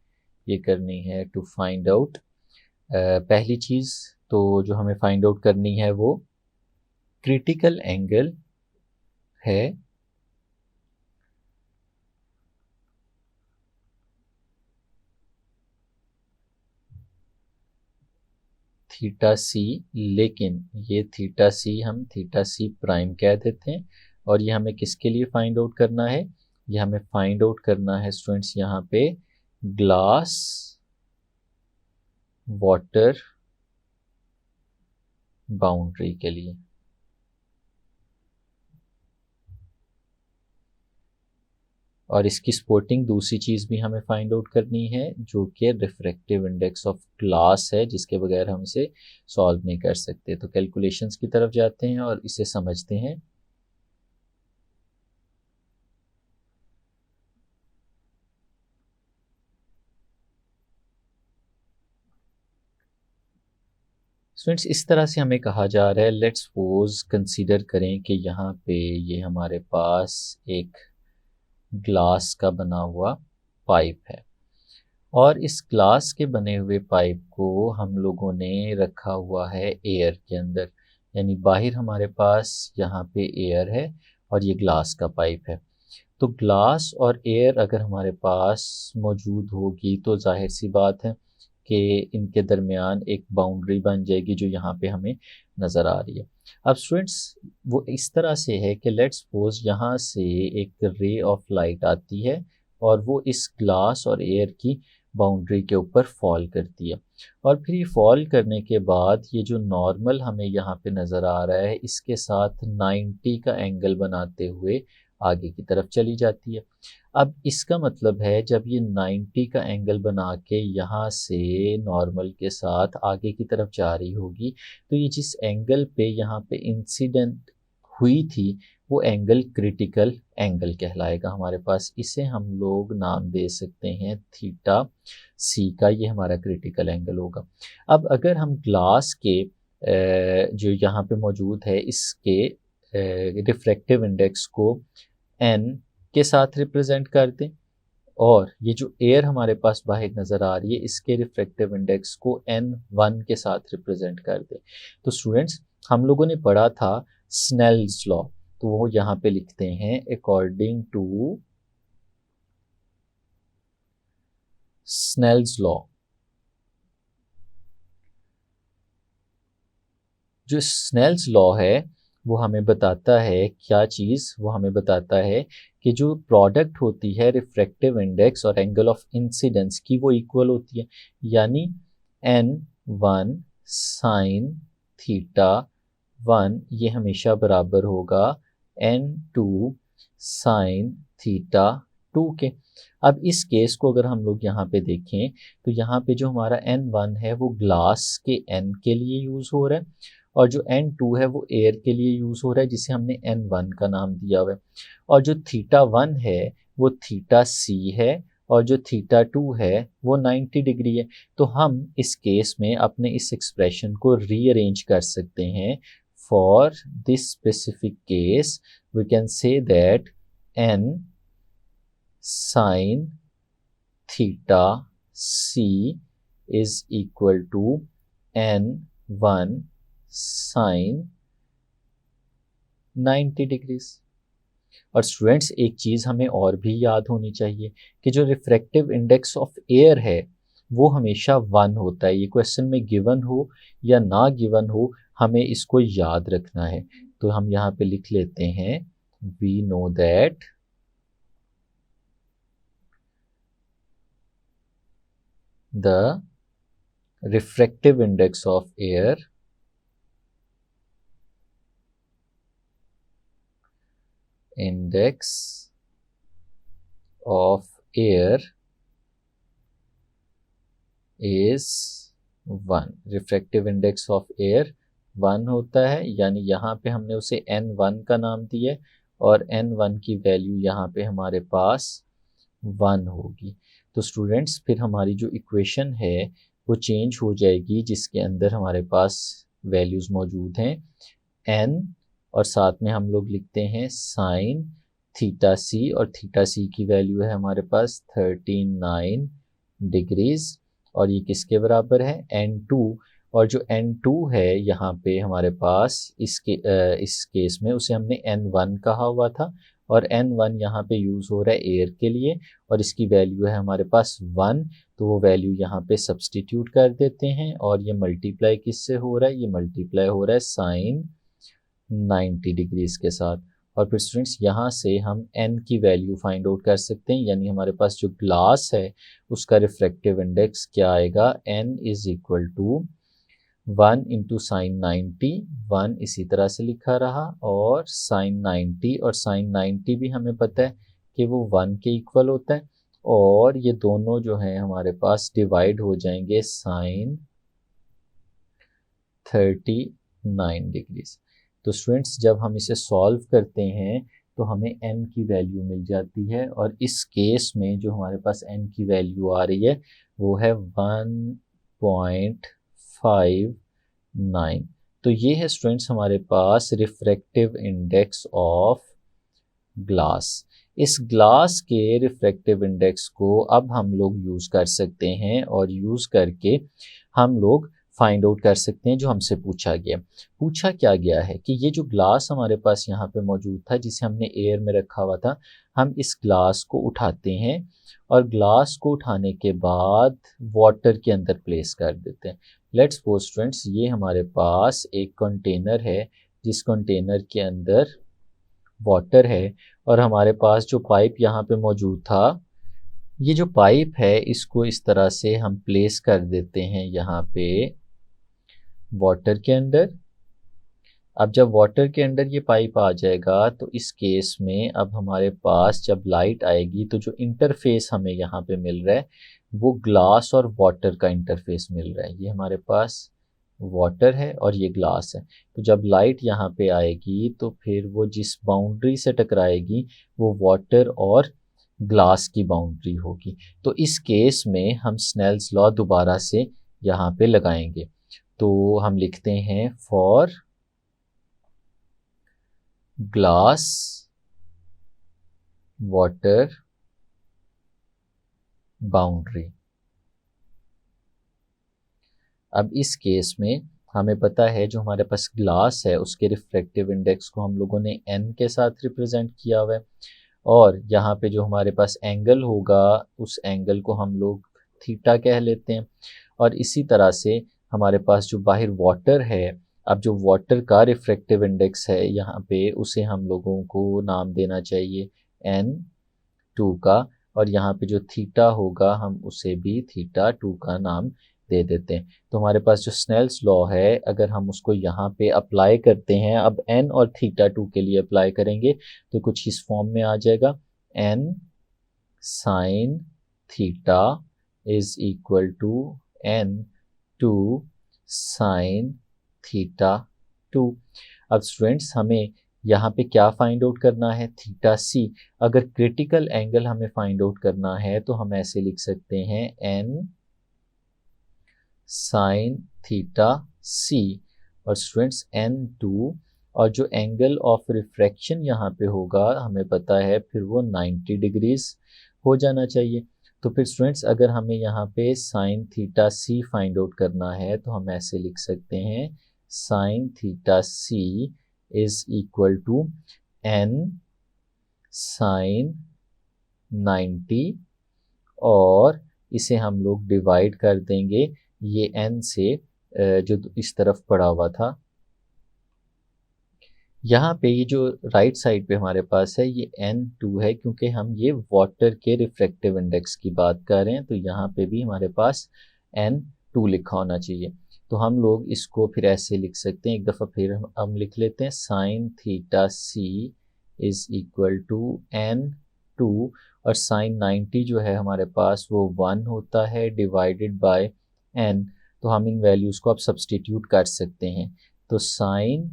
ये करनी है टू फाइंड आउट। पहली चीज़ तो जो हमें फाइंड आउट करनी है वो क्रिटिकल एंगल है थीटा सी, लेकिन ये थीटा सी हम थीटा सी प्राइम कह देते हैं। और ये हमें किसके लिए फाइंड आउट करना है, ये हमें फाइंड आउट करना है स्टूडेंट्स यहाँ पे ग्लास वाटर बाउंड्री के लिए। और इसकी सपोर्टिंग दूसरी चीज़ भी हमें फाइंड आउट करनी है जो कि रिफ्रैक्टिव इंडेक्स ऑफ ग्लास है, जिसके बगैर हम इसे सॉल्व नहीं कर सकते। तो कैलकुलेशंस की तरफ जाते हैं और इसे समझते हैं। स्टूडेंट्स इस तरह से हमें कहा जा रहा है, लेट्स सपोज कंसीडर करें कि यहाँ पे ये हमारे पास एक ग्लास का बना हुआ पाइप है, और इस ग्लास के बने हुए पाइप को हम लोगों ने रखा हुआ है एयर के अंदर, यानी बाहर हमारे पास यहाँ पे एयर है और ये ग्लास का पाइप है। तो ग्लास और एयर अगर हमारे पास मौजूद होगी तो जाहिर सी बात है कि इनके दरमियान एक बाउंड्री बन जाएगी जो यहाँ पे हमें नज़र आ रही है। अब स्टूडेंट्स वो इस तरह से है कि लेट्स सपोज यहाँ से एक रे ऑफ लाइट आती है और वो इस ग्लास और एयर की बाउंड्री के ऊपर फॉल करती है, और फिर ये फॉल करने के बाद ये जो नॉर्मल हमें यहाँ पे नज़र आ रहा है इसके साथ 90 का एंगल बनाते हुए आगे की तरफ चली जाती है। अब इसका मतलब है जब ये 90 का एंगल बना के यहाँ से नॉर्मल के साथ आगे की तरफ जा रही होगी, तो ये जिस एंगल पे यहाँ पे इंसिडेंट हुई थी वो एंगल क्रिटिकल एंगल कहलाएगा हमारे पास। इसे हम लोग नाम दे सकते हैं थीटा सी का, ये हमारा क्रिटिकल एंगल होगा। अब अगर हम ग्लास के जो यहाँ पे मौजूद है इसके रिफ्रैक्टिव इंडेक्स को n के साथ रिप्रेजेंट कर दें, और ये जो एयर हमारे पास बाहर नज़र आ रही है इसके रिफ्रैक्टिव इंडेक्स को n1 के साथ रिप्रेजेंट कर दें, तो स्टूडेंट्स हम लोगों ने पढ़ा था स्नेल्स लॉ, तो वो यहाँ पे लिखते हैं अकॉर्डिंग टू स्नेल्स लॉ। जो स्नेल्स लॉ है वो हमें बताता है क्या चीज़, वो हमें बताता है कि जो प्रोडक्ट होती है रिफ्रैक्टिव इंडेक्स और एंगल ऑफ इंसिडेंस की वो इक्वल होती है, यानी n1 साइन थीटा 1 ये हमेशा बराबर होगा n2 साइन थीटा 2 के। अब इस केस को अगर हम लोग यहाँ पे देखें तो यहाँ पे जो हमारा n1 है वो ग्लास के n के लिए यूज़ हो रहा है, और जो n2 है वो एयर के लिए यूज़ हो रहा है जिसे हमने n1 का नाम दिया हुआ है, और जो थीटा 1 है वो थीटा सी है, और जो थीटा 2 है वो 90 डिग्री है। तो हम इस केस में अपने इस एक्सप्रेशन को रीअरेंज कर सकते हैं। For this specific case we can say that n sine theta C is equal to n1 sine 90 degrees. और स्टूडेंट्स एक चीज़ हमें और भी याद होनी चाहिए कि जो रिफ्रैक्टिव इंडेक्स ऑफ एयर है वो हमेशा 1 होता है। ये क्वेश्चन में गिवन हो या ना गिवन हो हमें इसको याद रखना है। तो हम यहाँ पे लिख लेते हैं we know that the refractive index of air is 1। Refractive index of air 1 होता है, यानी यहाँ पे हमने उसे N1 का नाम दिया और N1 की वैल्यू यहाँ पे हमारे पास 1 होगी। तो स्टूडेंट्स फिर हमारी जो इक्वेशन है वो चेंज हो जाएगी, जिसके अंदर हमारे पास वैल्यूज़ मौजूद हैं n, और साथ में हम लोग लिखते हैं साइन थीटा सी, और थीटा सी की वैल्यू है हमारे पास 39 डिग्रीज, और ये किसके बराबर है n2। और जो n2 है यहाँ पे हमारे पास इस केस में उसे हमने n1 कहा हुआ था, और n1 यहाँ पे यूज़ हो रहा है एयर के लिए, और इसकी वैल्यू है हमारे पास 1। तो वो वैल्यू यहाँ पे सब्सटीट्यूट कर देते हैं, और ये मल्टीप्लाई किससे हो रहा है, ये मल्टीप्लाई हो रहा है साइन 90 डिग्रीज के साथ। और फिर स्टूडेंट्स यहाँ से हम n की वैल्यू फाइंड आउट कर सकते हैं, यानी हमारे पास जो ग्लास है उसका रिफ्रैक्टिव इंडेक्स क्या आएगा, n is equal to 1 into sine 90, 1 इसी तरह से लिखा रहा, और साइन 90, और साइन 90 भी हमें पता है कि वो 1 के इक्वल होता है, और ये दोनों जो हैं हमारे पास डिवाइड हो जाएंगे साइन 39 डिग्रीज। तो स्टूडेंट्स जब हम इसे सॉल्व करते हैं तो हमें n की वैल्यू मिल जाती है, और इस केस में जो हमारे पास n की वैल्यू आ रही है वो है 1.59। तो ये है स्टूडेंट्स हमारे पास रिफ्रैक्टिव इंडेक्स ऑफ ग्लास। इस ग्लास के रिफ्रैक्टिव इंडेक्स को अब हम लोग यूज़ कर सकते हैं, और यूज़ करके हम लोग फाइंड आउट कर सकते हैं जो हमसे पूछा गया। पूछा क्या गया है कि ये जो ग्लास हमारे पास यहाँ पे मौजूद था जिसे हमने एयर में रखा हुआ था, हम इस ग्लास को उठाते हैं और ग्लास को उठाने के बाद वाटर के अंदर प्लेस कर देते हैं। लेट्स सपोज स्टूडेंट्स ये हमारे पास एक कंटेनर है, जिस कंटेनर के अंदर वाटर है, और हमारे पास जो पाइप यहाँ पे मौजूद था, ये जो पाइप है इसको इस तरह से हम प्लेस कर देते हैं यहाँ पे वाटर के अंदर। अब जब वाटर के अंदर ये पाइप आ जाएगा तो इस केस में अब हमारे पास जब लाइट आएगी तो जो इंटरफेस हमें यहाँ पे मिल रहा है वो ग्लास और वाटर का इंटरफेस मिल रहा है। ये हमारे पास वाटर है और ये ग्लास है, तो जब लाइट यहाँ पे आएगी तो फिर वो जिस बाउंड्री से टकराएगी वो वाटर और ग्लास की बाउंड्री होगी। तो इस केस में हम स्नेल्स लॉ दोबारा से यहाँ पे लगाएंगे। तो हम लिखते हैं फॉर ग्लास वाटर बाउंड्री। अब इस केस में हमें पता है जो हमारे पास ग्लास है उसके रिफ्रैक्टिव इंडेक्स को हम लोगों ने n के साथ रिप्रेजेंट किया हुआ है, और यहाँ पे जो हमारे पास एंगल होगा उस एंगल को हम लोग थीटा कह लेते हैं। और इसी तरह से हमारे पास जो बाहर वाटर है, अब जो वाटर का रिफ्रैक्टिव इंडेक्स है यहाँ पे उसे हम लोगों को नाम देना चाहिए n2 का, और यहाँ पे जो थीटा होगा हम उसे भी थीटा 2 का नाम दे देते हैं। तो हमारे पास जो स्नेल्स लॉ है अगर हम उसको यहाँ पे अप्लाई करते हैं, अब n और थीटा 2 के लिए अप्लाई करेंगे तो कुछ इस फॉर्म में आ जाएगा, n sine theta is equal to n2 sine theta 2। अब स्टूडेंट्स हमें यहाँ पे क्या फाइंड आउट करना है, थीटा सी। अगर क्रिटिकल एंगल हमें फाइंड आउट करना है तो हम ऐसे लिख सकते हैं n साइन थीटा सी, और स्टूडेंट्स n2, और जो एंगल ऑफ रिफ्रैक्शन यहाँ पे होगा हमें पता है फिर वो 90 डिग्रीज हो जाना चाहिए। तो फिर स्टूडेंट्स अगर हमें यहाँ पे sine theta C find out करना है तो हम ऐसे लिख सकते हैं sine theta C is equal to n sine 90, और इसे हम लोग डिवाइड कर देंगे ये n से जो इस तरफ पड़ा हुआ था यहाँ पे ये जो राइट साइड पे हमारे पास है ये N2 है, क्योंकि हम ये वाटर के रिफ्रैक्टिव इंडेक्स की बात कर रहे हैं, तो यहाँ पे भी हमारे पास N2 लिखा होना चाहिए। तो हम लोग इसको फिर ऐसे लिख सकते हैं, एक दफ़ा फिर हम लिख लेते हैं, sine theta C is equal to N2, और साइन 90 जो है हमारे पास वो 1 होता है डिवाइडेड बाय N। तो हम इन वैल्यूज़ को अब सब्सटीट्यूट कर सकते हैं। तो साइन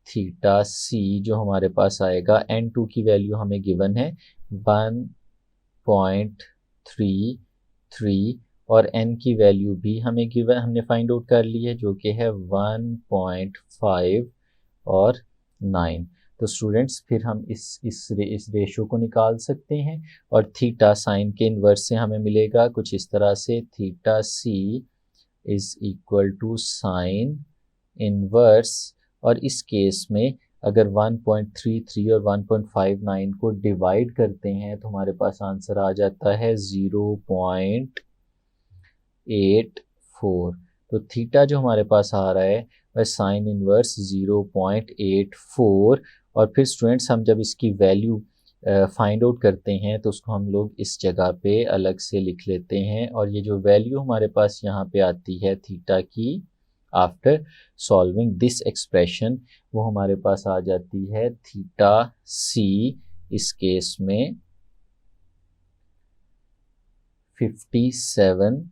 थीटा सी जो हमारे पास आएगा, N2 की वैल्यू हमें गिवन है 1.33, और N की वैल्यू भी हमें गिवन, हमने फाइंड आउट कर ली है, जो कि है 1.5 और 9। तो स्टूडेंट्स फिर हम इस रेशो को निकाल सकते हैं, और थीटा साइन के इन्वर्स से हमें मिलेगा कुछ इस तरह से, theta C is equal to sine inverse, और इस केस में अगर 1.33 और 1.59 को डिवाइड करते हैं तो हमारे पास आंसर आ जाता है 0.84। तो थीटा जो हमारे पास आ रहा है वह साइन इन्वर्स 0.84। और फिर स्टूडेंट्स हम जब इसकी वैल्यू फाइंड आउट करते हैं तो उसको हम लोग इस जगह पे अलग से लिख लेते हैं, और ये जो वैल्यू हमारे पास यहाँ पे आती है थीटा की, आफ्टर सॉल्विंग दिस एक्सप्रेशन, वो हमारे पास आ जाती है थीटा सी इस केस में 57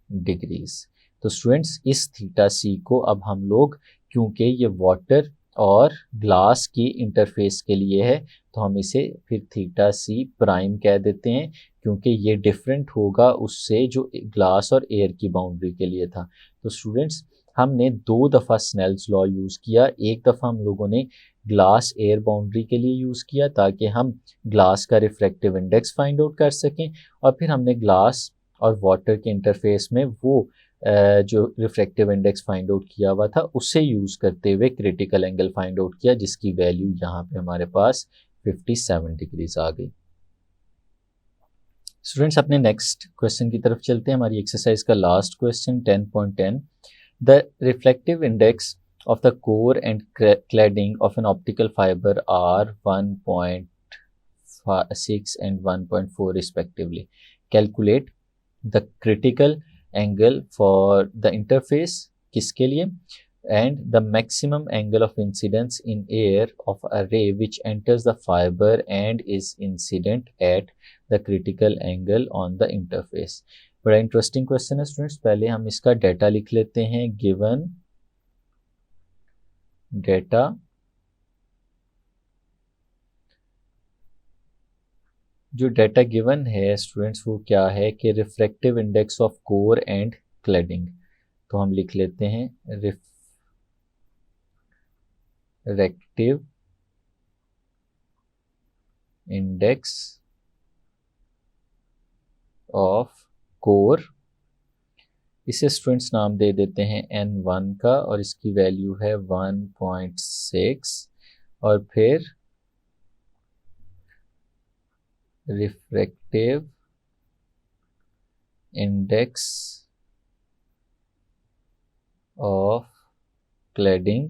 डिग्रीज। तो स्टूडेंट्स इस थीटा सी को अब हम लोग, क्योंकि ये वाटर और ग्लास की इंटरफेस के लिए है, तो हम इसे फिर थीटा सी प्राइम कह देते हैं, क्योंकि ये डिफरेंट होगा उससे जो ग्लास और एयर की बाउंड्री के लिए था। तो स्टूडेंट्स हमने 2 दफ़ा स्नेल्स लॉ यूज़ किया, एक दफ़ा हम लोगों ने ग्लास एयर बाउंड्री के लिए यूज़ किया ताकि हम ग्लास का रिफ्रैक्टिव इंडेक्स फाइंड आउट कर सकें, और फिर हमने ग्लास और वाटर के इंटरफेस में वो जो रिफ्रैक्टिव इंडेक्स फाइंड आउट किया हुआ था उसे यूज़ करते हुए क्रिटिकल एंगल फाइंड आउट किया, जिसकी वैल्यू यहाँ पे हमारे पास 57 डिग्रीज आ गई। स्टूडेंट्स अपने नेक्स्ट क्वेश्चन की तरफ चलते हैं, हमारी एक्सरसाइज का last question 10.10। The reflective index of the core and cladding of an optical fiber are 1.6 and 1.4 respectively. Calculate the critical angle for the interface किसके लिए, and the maximum angle of incidence in air of a ray which enters the fiber and is incident at the critical angle on the interface. बड़ा interesting question है students. पहले हम इसका data लिख लेते हैं, गिवन डेटा जो data given है स्टूडेंट्स वो क्या है कि refractive index of core and cladding. तो हम लिख लेते हैं रिफ्रैक्टिव इंडेक्स ऑफ कोर, इसे स्टूडेंट्स नाम दे देते हैं N1 का, और इसकी वैल्यू है 1.6, और फिर रिफ्रैक्टिव इंडेक्स ऑफ क्लैडिंग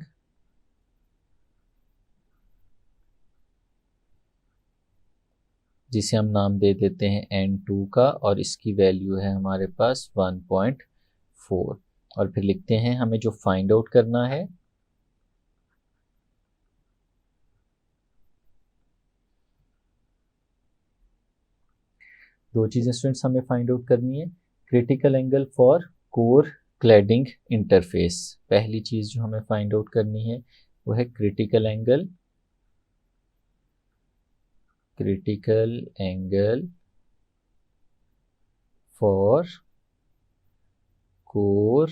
जिसे हम नाम दे देते हैं N2 का, और इसकी वैल्यू है हमारे पास 1.4। और फिर लिखते हैं हमें जो फाइंड आउट करना है, दो चीज़ें स्टूडेंट्स हमें फाइंड आउट करनी है, critical angle for core cladding interface. पहली चीज़ जो हमें फाइंड आउट करनी है वो है critical angle for core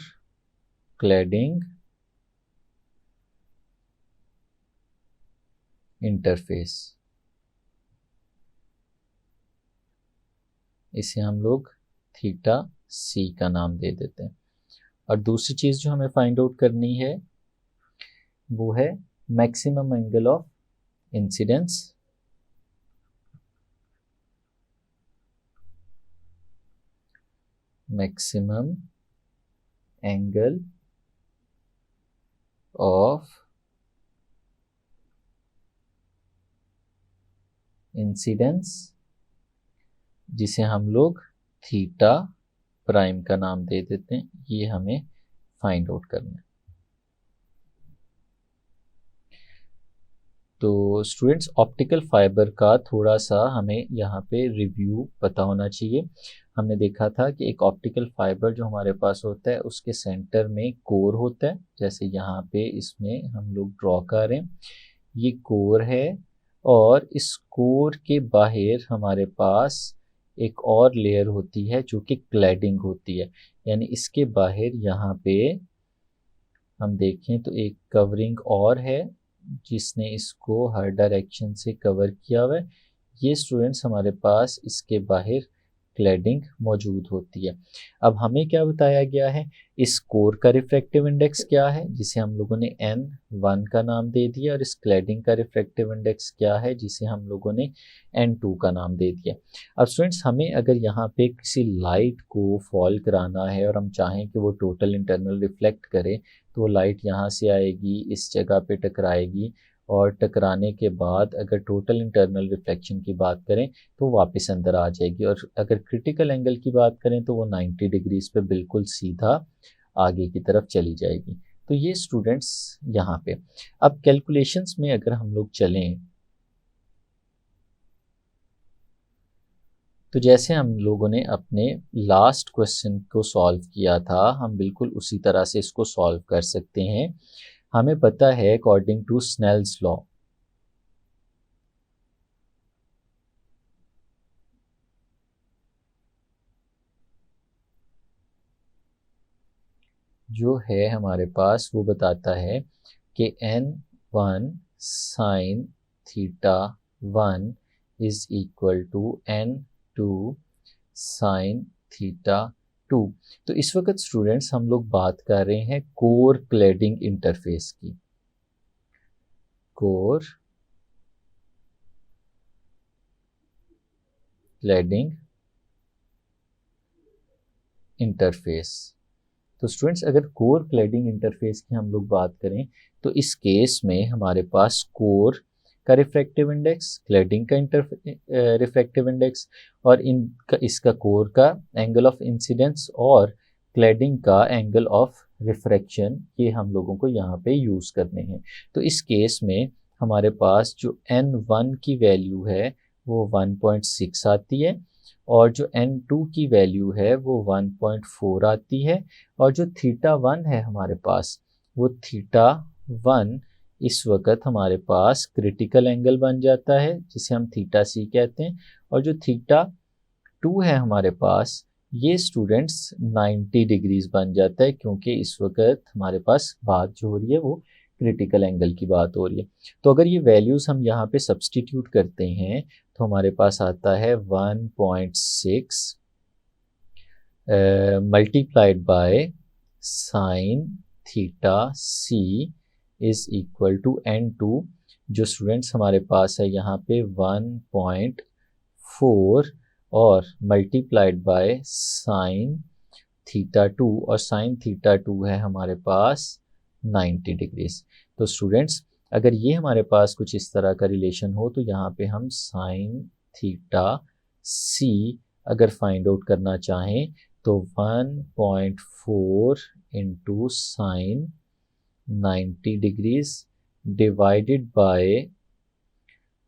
cladding interface, इसे हम लोग थीटा सी का नाम दे देते हैं। और दूसरी चीज़ जो हमें फाइंड आउट करनी है वो है maximum angle of incidence, maximum angle of incidence, जिसे हम लोग थीटा प्राइम का नाम दे देते हैं, ये हमें फाइंड आउट करना है। तो स्टूडेंट्स, ऑप्टिकल फाइबर का थोड़ा सा हमें यहाँ पे रिव्यू पता होना चाहिए। हमने देखा था कि एक ऑप्टिकल फाइबर जो हमारे पास होता है उसके सेंटर में कोर होता है, जैसे यहाँ पे इसमें हम लोग ड्रॉ कर रहे हैं, ये कोर है। और इस कोर के बाहर हमारे पास एक और लेयर होती है जो कि क्लैडिंग होती है, यानी इसके बाहर यहाँ पे हम देखें तो एक कवरिंग और है जिसने इसको हर डायरेक्शन से कवर किया हुआ है। ये स्टूडेंट्स हमारे पास इसके बाहर क्लैडिंग मौजूद होती है। अब हमें क्या बताया गया है, इस कोर का रिफ्रैक्टिव इंडेक्स क्या है जिसे हम लोगों ने N1 का नाम दे दिया, और इस क्लैडिंग का रिफ्रैक्टिव इंडेक्स क्या है जिसे हम लोगों ने N2 का नाम दे दिया। अब स्टूडेंट्स, हमें अगर यहाँ पे किसी लाइट को फॉल कराना है और हम चाहें कि वो टोटल इंटरनल रिफ्लेक्ट करे, तो लाइट यहाँ से आएगी, इस जगह पे टकराएगी, और टकराने के बाद अगर टोटल इंटरनल रिफ्लेक्शन की बात करें तो वापस अंदर आ जाएगी, और अगर क्रिटिकल एंगल की बात करें तो वो 90 डिग्रीज पे बिल्कुल सीधा आगे की तरफ चली जाएगी। तो ये स्टूडेंट्स यहाँ पे। अब कैलकुलेशंस में अगर हम लोग चलें तो जैसे हम लोगों ने अपने लास्ट क्वेश्चन को सॉल्व किया था, हम बिल्कुल उसी तरह से इसको सॉल्व कर सकते हैं। हमें पता है अकॉर्डिंग टू स्नेल्स लॉ, जो है हमारे पास, वो बताता है कि N1 sine theta 1 is equal to N2 sine theta 2। तो इस वक्त स्टूडेंट्स हम लोग बात कर रहे हैं कोर क्लैडिंग इंटरफेस की। Core cladding interface. तो स्टूडेंट्स, अगर कोर क्लैडिंग इंटरफेस की हम लोग बात करें तो इस केस में हमारे पास कोर का रिफ्रैक्टिव इंडेक्स, क्लैडिंग का रिफ्रैक्टिव इंडेक्स, और इसका कोर का एंगल ऑफ इंसिडेंस और क्लैडिंग का एंगल ऑफ रिफ्रैक्शन, ये हम लोगों को यहाँ पे यूज़ करने हैं। तो इस केस में हमारे पास जो N1 की वैल्यू है वो 1.6 आती है, और जो N2 की वैल्यू है वो 1.4 आती है, और जो थीटा 1 है हमारे पास, वो थीटा 1 इस वक्त हमारे पास क्रिटिकल एंगल बन जाता है जिसे हम थीटा C कहते हैं, और जो थीटा 2 है हमारे पास, ये स्टूडेंट्स 90 डिग्रीज बन जाता है, क्योंकि इस वक्त हमारे पास बात जो हो रही है वो क्रिटिकल एंगल की बात हो रही है। तो अगर ये वैल्यूज़ हम यहाँ पे सब्सटीट्यूट करते हैं तो हमारे पास आता है 1.6 multiplied by sine theta C is equal to N2, जो स्टूडेंट्स हमारे पास है यहाँ पे 1.4, और मल्टीप्लाइड बाय साइन थीटा 2, और साइन थीटा 2 है हमारे पास 90 डिग्रीज। तो स्टूडेंट्स, अगर ये हमारे पास कुछ इस तरह का रिलेशन हो तो यहाँ पे हम साइन थीटा C अगर फाइंड आउट करना चाहें तो 1.4 into sine 90 degrees divided by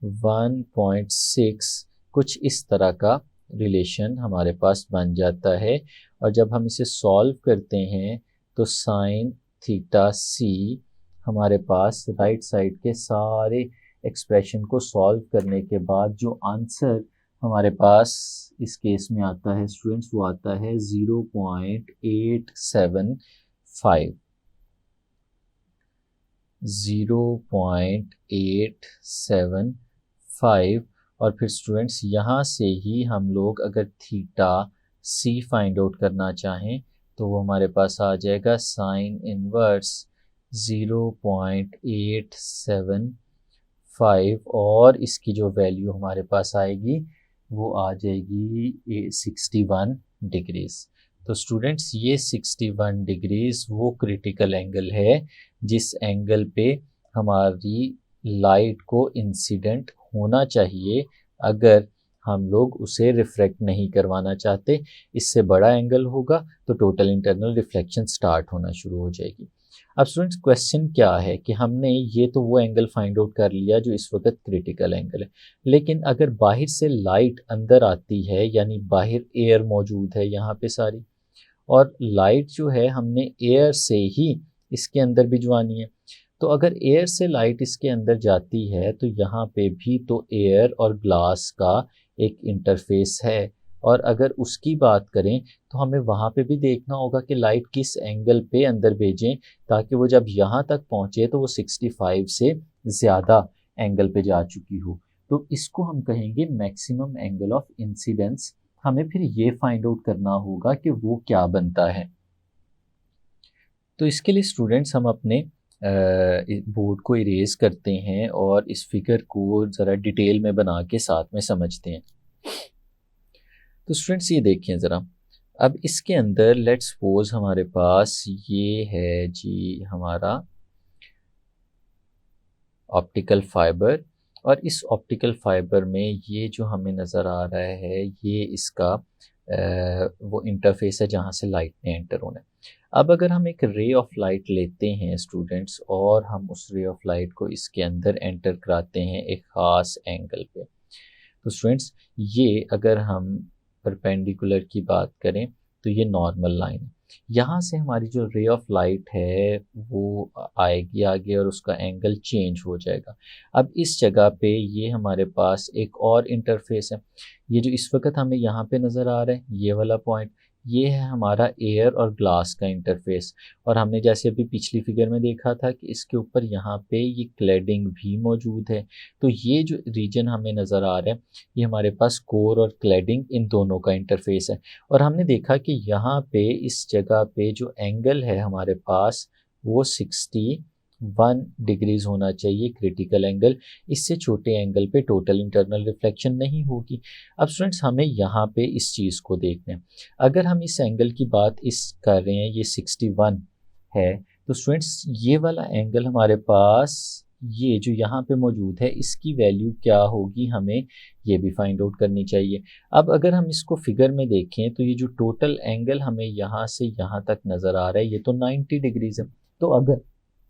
1.6, कुछ इस तरह का रिलेशन हमारे पास बन जाता है। और जब हम इसे सॉल्व करते हैं तो साइन थीटा C हमारे पास राइट साइड के सारे एक्सप्रेशन को सॉल्व करने के बाद जो आंसर हमारे पास इस केस में आता है स्टूडेंट्स, वो आता है 0.875। 0.875, और फिर स्टूडेंट्स यहाँ से ही हम लोग अगर थीटा C फाइंड आउट करना चाहें तो वो हमारे पास आ जाएगा साइन इनवर्स 0.875, और इसकी जो वैल्यू हमारे पास आएगी वो आ जाएगी 61 डिग्रीज। तो स्टूडेंट्स, ये 61 डिग्रीज वो क्रिटिकल एंगल है जिस एंगल पे हमारी लाइट को इंसिडेंट होना चाहिए अगर हम लोग उसे रिफ्रैक्ट नहीं करवाना चाहते, इससे बड़ा एंगल होगा तो टोटल इंटरनल रिफ्लेक्शन स्टार्ट होना शुरू हो जाएगी। अब स्टूडेंट्स क्वेश्चन क्या है कि हमने ये तो वो एंगल फाइंड आउट कर लिया जो इस वक्त क्रिटिकल एंगल है, लेकिन अगर बाहर से लाइट अंदर आती है, यानी बाहर एयर मौजूद है यहाँ पे सारी, और लाइट जो है हमने एयर से ही इसके अंदर भिजवानी है, तो अगर एयर से लाइट इसके अंदर जाती है तो यहाँ पे भी तो एयर और ग्लास का एक इंटरफेस है, और अगर उसकी बात करें तो हमें वहाँ पे भी देखना होगा कि लाइट किस एंगल पे अंदर भेजें ताकि वो जब यहाँ तक पहुँचे तो वो 65 से ज़्यादा एंगल पे जा चुकी हो। तो इसको हम कहेंगे मैक्सिमम एंगल ऑफ इंसिडेंस। हमें फिर ये फाइंड आउट करना होगा कि वो क्या बनता है। तो इसके लिए स्टूडेंट्स हम अपने बोर्ड को इरेज करते हैं और इस फिगर को ज़रा डिटेल में बना के साथ में समझते हैं। तो स्टूडेंट्स ये देखें ज़रा, अब इसके अंदर लेट्स सपोज हमारे पास ये है जी हमारा ऑप्टिकल फाइबर, और इस ऑप्टिकल फाइबर में ये जो हमें नज़र आ रहा है ये इसका वो इंटरफेस है जहाँ से लाइट ने एंटर होना है। अब अगर हम एक रे ऑफ लाइट लेते हैं स्टूडेंट्स और हम उस रे ऑफ लाइट को इसके अंदर एंटर कराते हैं एक ख़ास एंगल पे, तो स्टूडेंट्स ये अगर हम परपेंडिकुलर की बात करें तो ये नॉर्मल लाइन है, यहाँ से हमारी जो रे ऑफ लाइट है वो आएगी आगे और उसका एंगल चेंज हो जाएगा। अब इस जगह पे ये हमारे पास एक और इंटरफेस है, ये जो इस वक्त हमें यहाँ पे नज़र आ रहा है ये वाला पॉइंट, ये है हमारा एयर और ग्लास का इंटरफेस। और हमने जैसे अभी पिछली फिगर में देखा था कि इसके ऊपर यहाँ पे ये क्लैडिंग भी मौजूद है, तो ये जो रीजन हमें नज़र आ रहा है ये हमारे पास कोर और क्लैडिंग इन दोनों का इंटरफेस है। और हमने देखा कि यहाँ पे इस जगह पे जो एंगल है हमारे पास वो 61 डिग्रीज होना चाहिए क्रिटिकल एंगल, इससे छोटे एंगल पे टोटल इंटरनल रिफ्लेक्शन नहीं होगी। अब स्टूडेंट्स हमें यहाँ पे इस चीज़ को देखना है, अगर हम इस एंगल की बात इस कर रहे हैं ये 61 है, तो स्टूडेंट्स ये वाला एंगल हमारे पास ये जो यहाँ पे मौजूद है इसकी वैल्यू क्या होगी हमें ये भी फाइंड आउट करनी चाहिए। अब अगर हम इसको फिगर में देखें तो ये जो टोटल एंगल हमें यहाँ से यहाँ तक नज़र आ रहा है ये तो 90 डिग्रीज है, तो अगर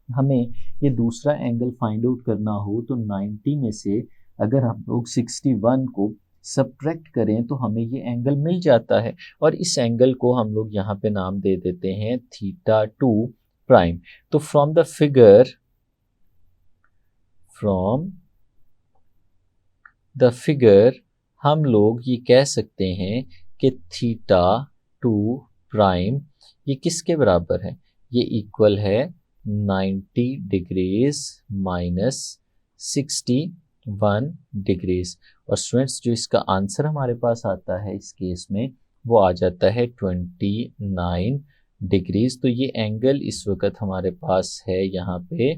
हमें ये दूसरा एंगल फाइंड आउट करना हो तो 90 में से अगर हम लोग 61 को सब्ट्रैक्ट करें तो हमें ये एंगल मिल जाता है, और इस एंगल को हम लोग यहाँ पे नाम दे देते हैं θ2 प्राइम। तो फ्रॉम द फिगर हम लोग ये कह सकते हैं कि θ2 प्राइम ये किसके बराबर है, ये इक्वल है 90 डिग्रीज माइनस 61 डिग्रीज। और स्टूडेंट्स जो इसका आंसर हमारे पास आता है इस केस में वो आ जाता है 29 डिग्रीज। तो ये एंगल इस वक्त हमारे पास है यहाँ पे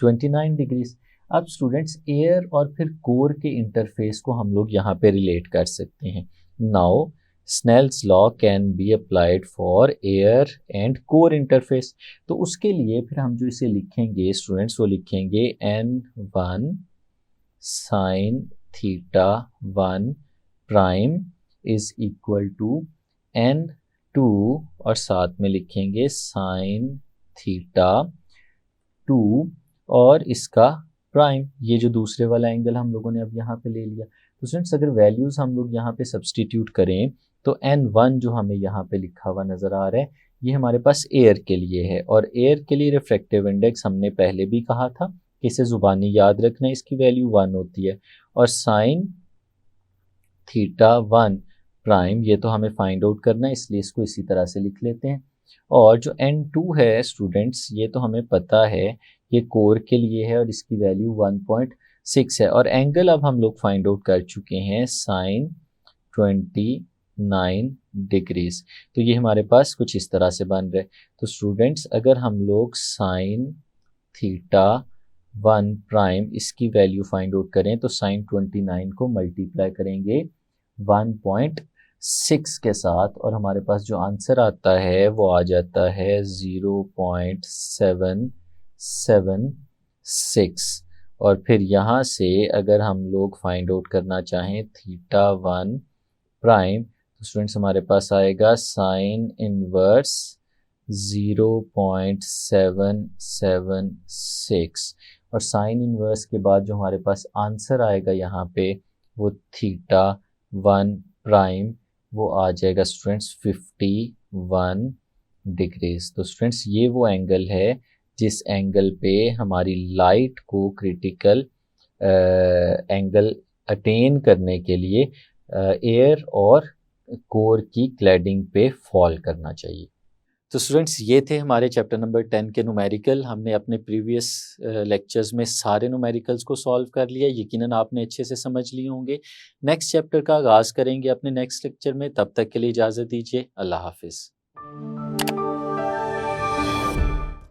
29 डिग्रीज। अब स्टूडेंट्स एयर और फिर कोर के इंटरफेस को हम लोग यहाँ पे रिलेट कर सकते हैं। Now Snell's law can be applied for air and core interface. तो उसके लिए फिर हम जो इसे लिखेंगे स्टूडेंट्स वो लिखेंगे n1 sine θ1 prime is equal to n2 और साथ में लिखेंगे साइन θ2 और इसका प्राइम, ये जो दूसरे वाला एंगल हम लोगों ने अब यहाँ पे ले लिया। तो स्टूडेंट्स अगर वैल्यूज़ हम लोग यहाँ पे सब्सटीट्यूट करें तो n1 जो हमें यहाँ पे लिखा हुआ नज़र आ रहा है ये हमारे पास एयर के लिए है, और एयर के लिए रिफ्रैक्टिव इंडेक्स हमने पहले भी कहा था कि इसे ज़ुबानी याद रखना, इसकी वैल्यू 1 होती है। और साइन θ1 प्राइम ये तो हमें फाइंड आउट करना है इसलिए इसको इसी तरह से लिख लेते हैं। और जो n2 है स्टूडेंट्स ये तो हमें पता है ये कोर के लिए है और इसकी वैल्यू 1.6 है, और एंगल अब हम लोग फाइंड आउट कर चुके हैं साइन 29 डिग्रीज। तो ये हमारे पास कुछ इस तरह से बन रहा है। तो स्टूडेंट्स अगर हम लोग साइन θ1 प्राइम इसकी वैल्यू फाइंड आउट करें तो साइन 29 को मल्टीप्लाई करेंगे 1.6 के साथ और हमारे पास जो आंसर आता है वो आ जाता है 0.776। और फिर यहाँ से अगर हम लोग फाइंड आउट करना चाहें थीटा 1 प्राइम, तो स्टूडेंट्स हमारे पास आएगा साइन इनवर्स 0.776 और साइन इनवर्स के बाद जो हमारे पास आंसर आएगा यहाँ पे वो थीटा 1 प्राइम, वो आ जाएगा स्टूडेंट्स 51 डिग्रीज। तो स्टूडेंट्स ये वो एंगल है जिस एंगल पे हमारी लाइट को क्रिटिकल एंगल अटेन करने के लिए एयर और कोर की क्लैडिंग पे फॉल करना चाहिए। तो स्टूडेंट्स ये थे हमारे चैप्टर नंबर 10 के न्यूमेरिकल। हमने अपने प्रीवियस लेक्चर्स में सारे न्यूमेरिकल्स को सॉल्व कर लिया, यकीनन आपने अच्छे से समझ लिए होंगे। नेक्स्ट चैप्टर का आगाज़ करेंगे अपने नेक्स्ट लेक्चर में, तब तक के लिए इजाज़त दीजिए। अल्लाह हाफिज़।